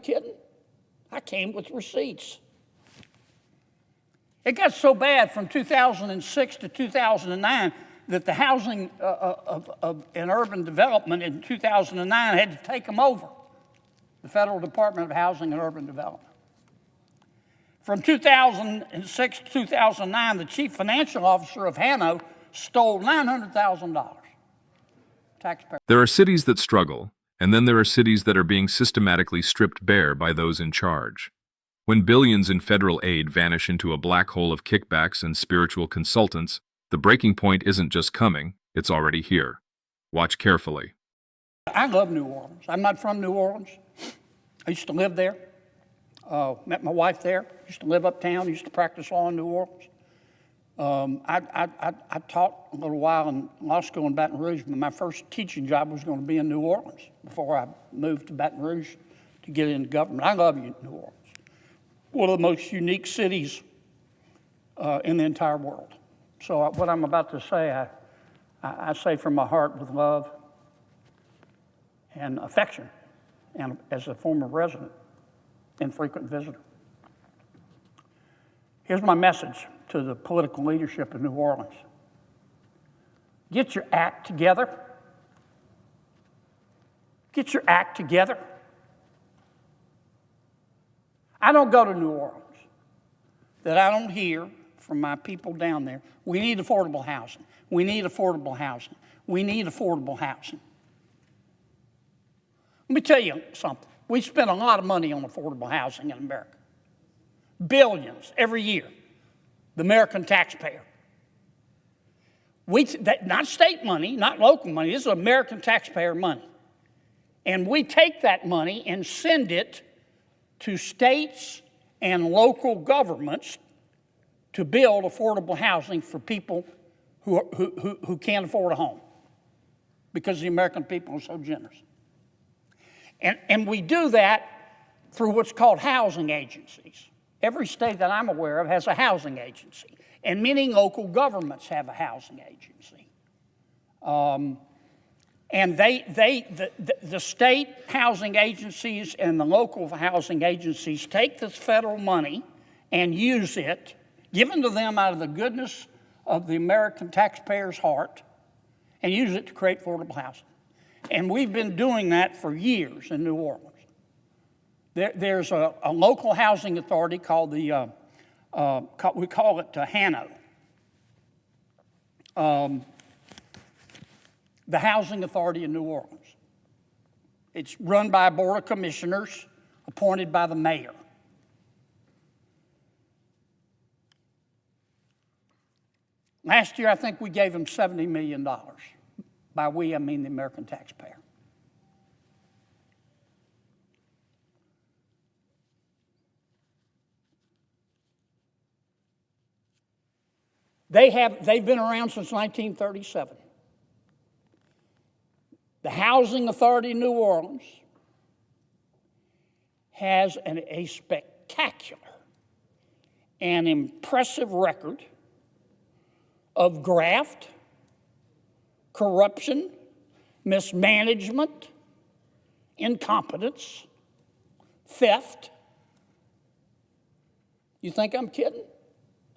Kidding? I came with receipts. It got so bad from 2006 to 2009 that the Housing and Urban Development in 2009 had to take them over, the Federal Department of Housing and Urban Development. From 2006 to 2009, the chief financial officer of HANO stole $900,000. Taxpayer. There are cities that struggle, and then there are cities that are being systematically stripped bare by those in charge. When billions in federal aid vanish into a black hole of kickbacks and spiritual consultants, the breaking point isn't just coming, it's already here. Watch carefully. I love New Orleans. I'm not from New Orleans. I used to live there. Met my wife there. Used to live uptown. Used to practice law in New Orleans. I taught a little while in law school in Baton Rouge, but my first teaching job was going to be in New Orleans before I moved to Baton Rouge to get into government. I love New Orleans. One of the most unique cities in the entire world. So what I'm about to say, I say from my heart with love and affection, and as a former resident and frequent visitor. Here's my message to the political leadership in New Orleans. Get your act together. Get your act together. I don't go to New Orleans that I don't hear from my people down there, we need affordable housing. We need affordable housing. We need affordable housing. Let me tell you something. We spend a lot of money on affordable housing in America. Billions every year. The American taxpayer. Not state money, not local money. This is American taxpayer money. And we take that money and send it to states and local governments to build affordable housing for people who can't afford a home because the American people are so generous. And we do that through what's called housing agencies. Every state that I'm aware of has a housing agency, and many local governments have a housing agency. And the state housing agencies and the local housing agencies take this federal money and use it, given to them out of the goodness of the American taxpayer's heart, and use it to create affordable housing. And we've been doing that for years in New Orleans. There's a local housing authority called we call it HANO. The Housing Authority in New Orleans. It's run by a board of commissioners appointed by the mayor. Last year, I think we gave them $70 million. By we, I mean the American taxpayer. They've been around since 1937. The Housing Authority in New Orleans has a spectacular and impressive record of graft, corruption, mismanagement, incompetence, theft. You think I'm kidding?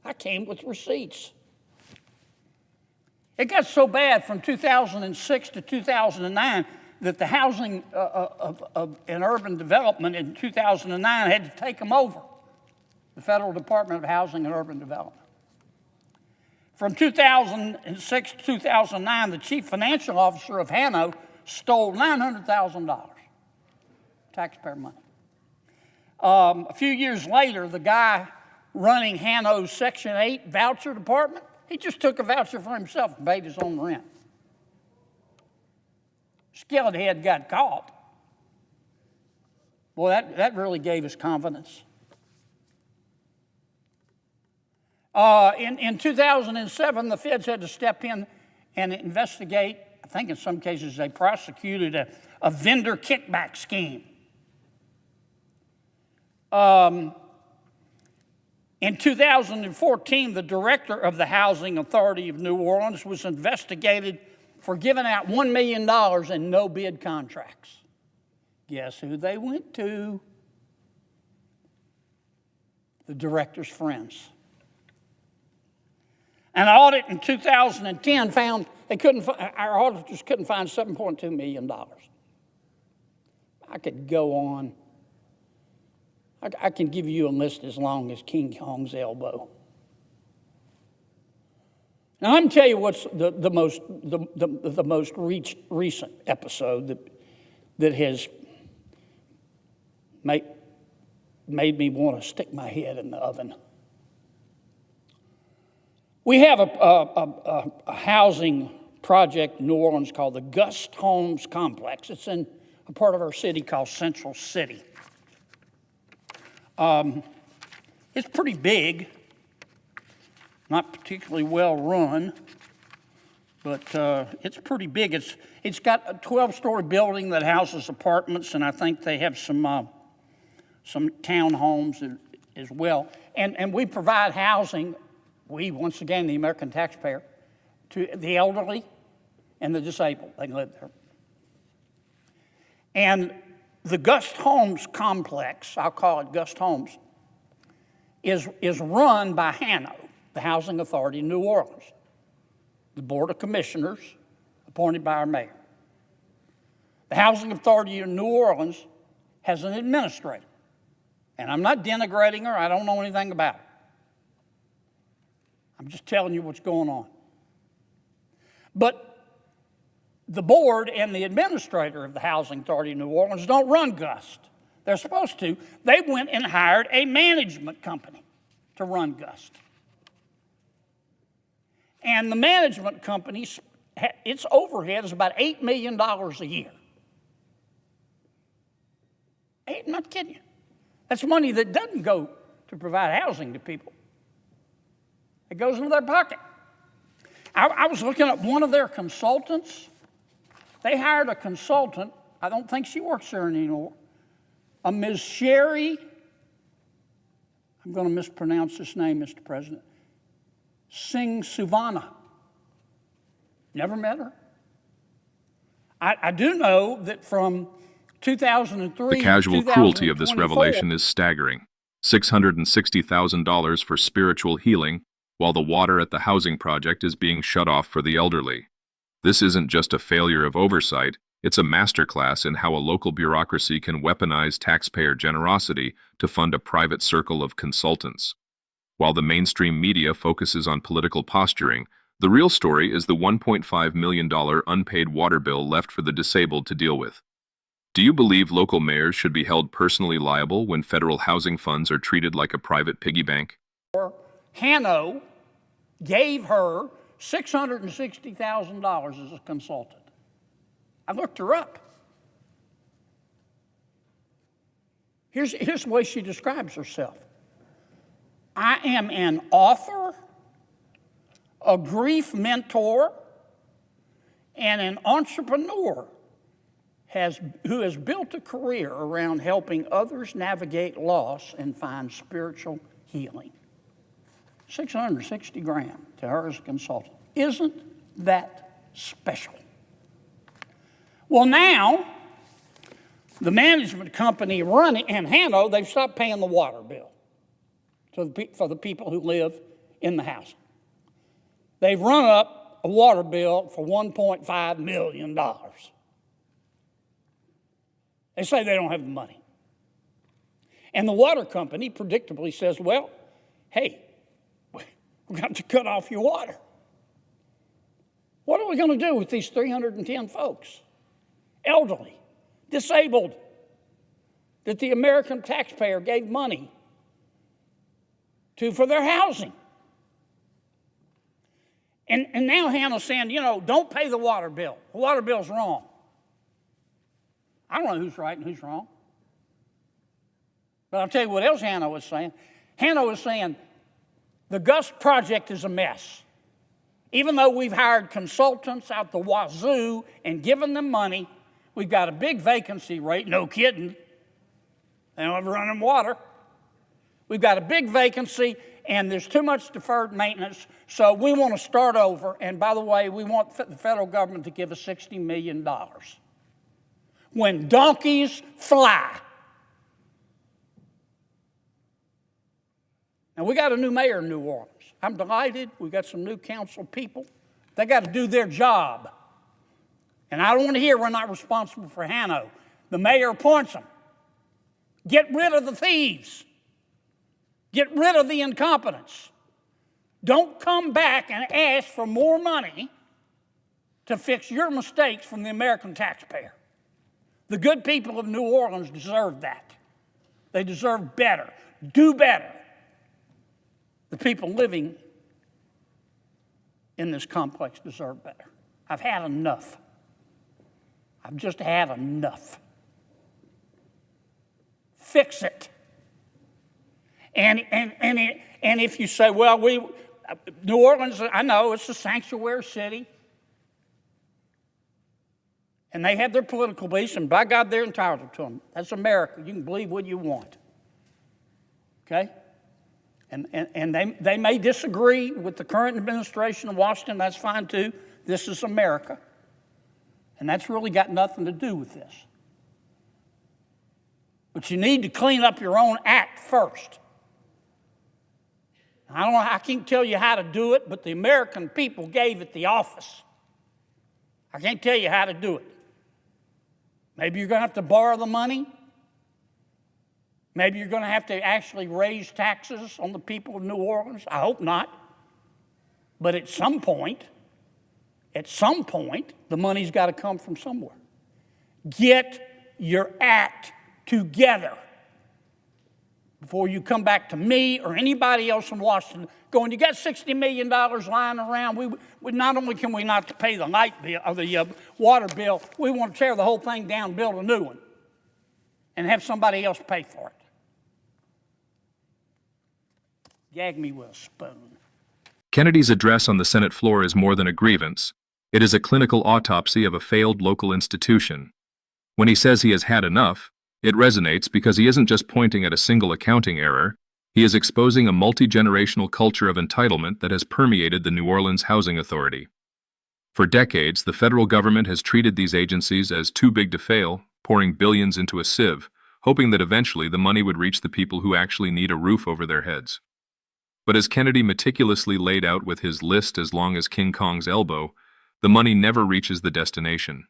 I came with receipts. It got so bad from 2006 to 2009 that the Housing and Urban Development in 2009 had to take them over, the Federal Department of Housing and Urban Development. From 2006 to 2009, the chief financial officer of HANO stole $900,000, taxpayer money. A few years later, the guy running HANO's Section 8 voucher department, he just took a voucher for himself and paid his own rent. Skeleton head got caught. Boy, that really gave us confidence. In 2007, the feds had to step in and investigate. I think in some cases they prosecuted a vendor kickback scheme. In 2014, the director of the Housing Authority of New Orleans was investigated for giving out $1 million in no-bid contracts. Guess who they went to? the director's friends. An audit in 2010 found our auditors couldn't find $7.2 million. I could go on. I can give you a list as long as King Kong's elbow. Now, I'm tell you what's the most recent episode that has made me want to stick my head in the oven. We have a housing project in New Orleans called the Gust Homes complex. It's in a part of our city called Central City. It's pretty big, not particularly well run, but it's pretty big. It's got a 12-story building that houses apartments, and I think they have some townhomes as well. And we provide housing, once again, the American taxpayer, to the elderly and the disabled. They can live there. And the Gust Homes complex, I'll call it Gust Homes, is run by HANO, the Housing Authority in New Orleans, the Board of Commissioners appointed by our mayor. The Housing Authority in New Orleans has an administrator, and I'm not denigrating her. I don't know anything about her. I'm just telling you what's going on. But the board and the administrator of the Housing Authority in New Orleans don't run Gust. They're supposed to. They went and hired a management company to run Gust. And the management company, its overhead is about $8 million a year. I'm not kidding you. That's money that doesn't go to provide housing to people. It goes into their pocket. I was looking at one of their consultants. They hired a consultant. I don't think she works there anymore. A Ms. Sherry, I'm going to mispronounce this name, Mr. President, Singh Suvana. Never met her. I do know that from 2003 The casual to cruelty of this 2024, revelation is staggering. $660,000 for spiritual healing, while the water at the housing project is being shut off for the elderly. This isn't just a failure of oversight, it's a masterclass in how a local bureaucracy can weaponize taxpayer generosity to fund a private circle of consultants. While the mainstream media focuses on political posturing, the real story is the $1.5 million unpaid water bill left for the disabled to deal with. Do you believe local mayors should be held personally liable when federal housing funds are treated like a private piggy bank? HANO gave her $660,000 as a consultant. I looked her up. Here's the way she describes herself. I am an author, a grief mentor, and an entrepreneur who has built a career around helping others navigate loss and find spiritual healing. $660,000 to her as a consultant. Isn't that special? Well, now, the management company running, and HANO, they've stopped paying the water bill for the people who live in the house. They've run up a water bill for $1.5 million. They say they don't have the money. And the water company predictably says, well, hey, we've got to cut off your water. What are we going to do with these 310 folks? Elderly, disabled, that the American taxpayer gave money to for their housing. And now HANO's saying, don't pay the water bill. The water bill's wrong. I don't know who's right and who's wrong. But I'll tell you what else HANO is saying. HANO is saying the Gust project is a mess. Even though we've hired consultants out the wazoo and given them money, we've got a big vacancy rate. No kidding. They don't have running water. We've got a big vacancy, and there's too much deferred maintenance, so we want to start over. And by the way, we want the federal government to give us $60 million. When donkeys fly. And we got a new mayor in New Orleans. I'm delighted. We got some new council people. They got to do their job. And I don't want to hear we're not responsible for HANO. The mayor appoints them. Get rid of the thieves. Get rid of the incompetence. Don't come back and ask for more money to fix your mistakes from the American taxpayer. The good people of New Orleans deserve that. They deserve better. Do better. The people living in this complex deserve better. I've had enough. I've just had enough. Fix it. And if you say, well, New Orleans, I know it's a sanctuary city. And they have their political beliefs, and by God, they're entitled to them. That's America. You can believe what you want. Okay? And they may disagree with the current administration in Washington. That's fine, too. This is America. And that's really got nothing to do with this. But you need to clean up your own act first. I can't tell you how to do it, but the American people gave it the office. I can't tell you how to do it. Maybe you're going to have to borrow the money. Maybe you're going to have to actually raise taxes on the people of New Orleans. I hope not. But at some point, the money's got to come from somewhere. Get your act together before you come back to me or anybody else in Washington going, you got $60 million lying around. We not only can we not pay the light bill or the water bill, we want to tear the whole thing down and build a new one and have somebody else pay for it. Gag me with a spoon. Kennedy's address on the Senate floor is more than a grievance. It is a clinical autopsy of a failed local institution. When he says he has had enough, it resonates because he isn't just pointing at a single accounting error. He is exposing a multi-generational culture of entitlement that has permeated the New Orleans Housing Authority. For decades, the federal government has treated these agencies as too big to fail, pouring billions into a sieve, hoping that eventually the money would reach the people who actually need a roof over their heads. But as Kennedy meticulously laid out with his list as long as King Kong's elbow, the money never reaches the destination.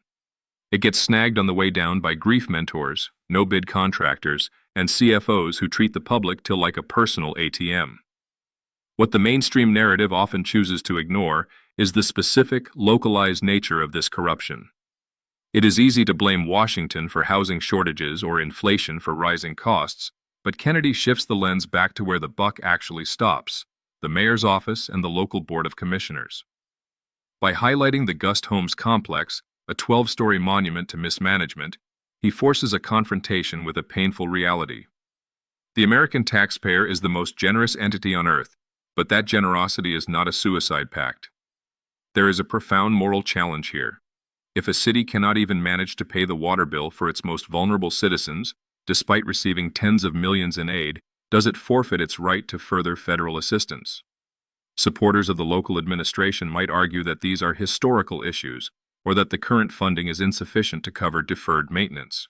It gets snagged on the way down by grief mentors, no-bid contractors, and CFOs who treat the public till like a personal ATM. What the mainstream narrative often chooses to ignore is the specific, localized nature of this corruption. It is easy to blame Washington for housing shortages or inflation for rising costs, but Kennedy shifts the lens back to where the buck actually stops, the mayor's office and the local board of commissioners. By highlighting the Gust Homes complex, a 12-story monument to mismanagement, he forces a confrontation with a painful reality. The American taxpayer is the most generous entity on earth, but that generosity is not a suicide pact. There is a profound moral challenge here. If a city cannot even manage to pay the water bill for its most vulnerable citizens, despite receiving tens of millions in aid, does it forfeit its right to further federal assistance? Supporters of the local administration might argue that these are historical issues, or that the current funding is insufficient to cover deferred maintenance.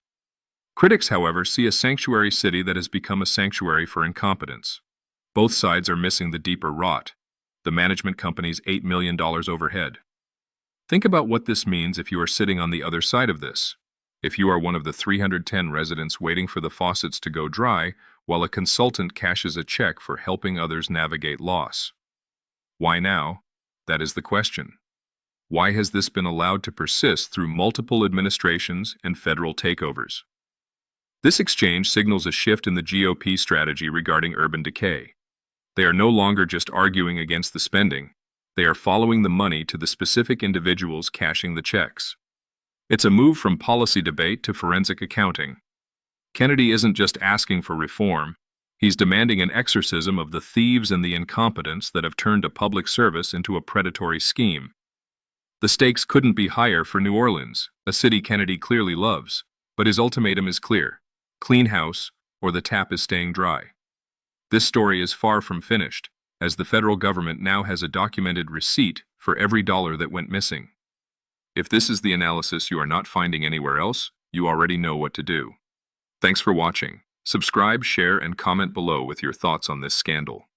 Critics, however, see a sanctuary city that has become a sanctuary for incompetence. Both sides are missing the deeper rot, the management company's $8 million overhead. Think about what this means if you are sitting on the other side of this. If you are one of the 310 residents waiting for the faucets to go dry while a consultant cashes a check for helping others navigate loss. Why now? That is the question. Why has this been allowed to persist through multiple administrations and federal takeovers? This exchange signals a shift in the GOP strategy regarding urban decay. They are no longer just arguing against the spending. They are following the money to the specific individuals cashing the checks. It's a move from policy debate to forensic accounting. Kennedy isn't just asking for reform. He's demanding an exorcism of the thieves and the incompetents that have turned a public service into a predatory scheme. The stakes couldn't be higher for New Orleans, a city Kennedy clearly loves, but his ultimatum is clear: clean house, or the tap is staying dry. This story is far from finished, as the federal government now has a documented receipt for every dollar that went missing. If this is the analysis you are not finding anywhere else, you already know what to do. Thanks for watching. Subscribe, share, and comment below with your thoughts on this scandal.